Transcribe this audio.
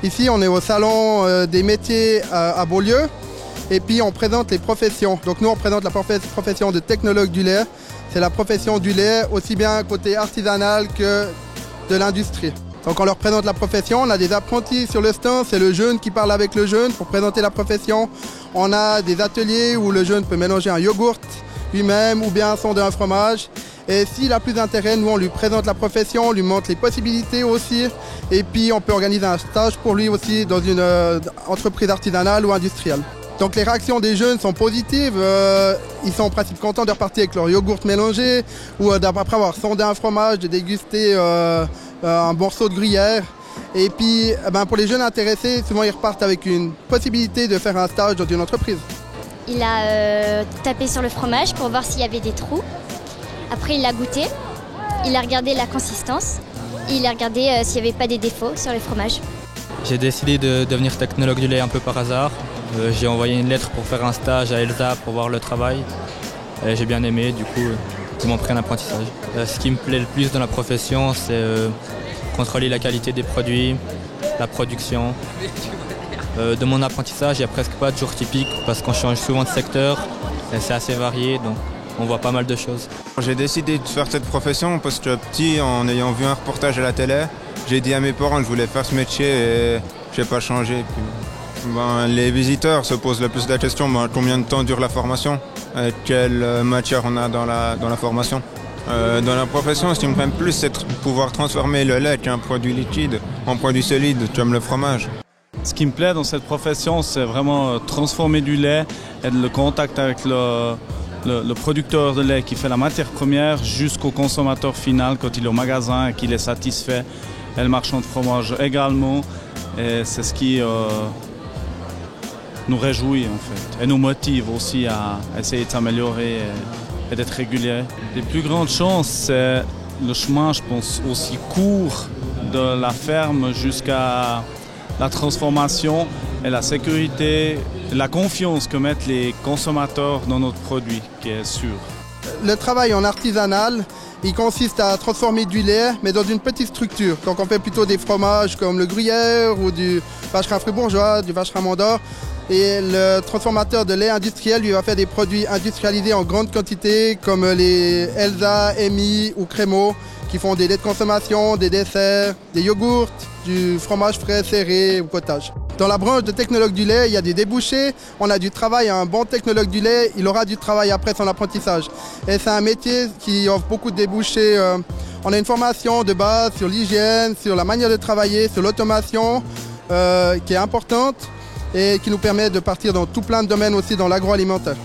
Ici, on est au salon des métiers à Beaulieu et puis on présente les professions. Donc nous, on présente la profession de technologue du lait. C'est la profession du lait, aussi bien côté artisanal que de l'industrie. Donc on leur présente la profession, on a des apprentis sur le stand, c'est le jeune qui parle avec le jeune pour présenter la profession. On a des ateliers où le jeune peut mélanger un yogourt lui-même ou bien sonder un fromage. Et s'il a plus d'intérêt, nous on lui présente la profession, on lui montre les possibilités aussi. Et puis on peut organiser un stage pour lui aussi dans une entreprise artisanale ou industrielle. Donc les réactions des jeunes sont positives, ils sont en principe contents de repartir avec leur yogourt mélangé ou après avoir sondé un fromage, de déguster un morceau de gruyère. Et puis pour les jeunes intéressés, souvent ils repartent avec une possibilité de faire un stage dans une entreprise. Il a tapé sur le fromage pour voir s'il y avait des trous. Après il l'a goûté, il a regardé la consistance et il a regardé s'il n'y avait pas des défauts sur le fromage. J'ai décidé de devenir technologue du lait un peu par hasard. J'ai envoyé une lettre pour faire un stage à Elsa pour voir le travail. J'ai bien aimé, du coup, ils m'ont pris un apprentissage. Ce qui me plaît le plus dans la profession, c'est contrôler la qualité des produits, la production. De mon apprentissage, il n'y a presque pas de jour typique parce qu'on change souvent de secteur. C'est assez varié, donc on voit pas mal de choses. J'ai décidé de faire cette profession parce que petit, en ayant vu un reportage à la télé, j'ai dit à mes parents que je voulais faire ce métier et je n'ai pas changé. Les visiteurs se posent le plus la question combien de temps dure la formation et quelle matière on a dans la formation. Dans la profession, ce qui me plaît plus, c'est de pouvoir transformer le lait, qui est un produit liquide, en produit solide, comme le fromage. Ce qui me plaît dans cette profession, c'est vraiment transformer du lait et le contact avec le producteur de lait qui fait la matière première jusqu'au consommateur final quand il est au magasin et qu'il est satisfait. Et le marchand de fromage également. Et c'est ce qui nous réjouit en fait et nous motive aussi à essayer de s'améliorer et d'être régulier. Les plus grandes chances, c'est le chemin, je pense, aussi court de la ferme jusqu'à la transformation et la sécurité, la confiance que mettent les consommateurs dans notre produit, qui est sûr. Le travail en artisanal, il consiste à transformer du lait, mais dans une petite structure. Donc on fait plutôt des fromages comme le gruyère ou du vacherin fribourgeois, du vacherin mandor. Et le transformateur de lait industriel, lui, va faire des produits industrialisés en grande quantité, comme les Elsa, Emi ou Crémeau, qui font des laits de consommation, des desserts, des yogourts, du fromage frais serré ou potage. Dans la branche de technologue du lait, il y a des débouchés. On a du travail à un bon technologue du lait, il aura du travail après son apprentissage. Et c'est un métier qui offre beaucoup de débouchés. On a une formation de base sur l'hygiène, sur la manière de travailler, sur l'automation, qui est importante et qui nous permet de partir dans tout plein de domaines aussi dans l'agroalimentaire.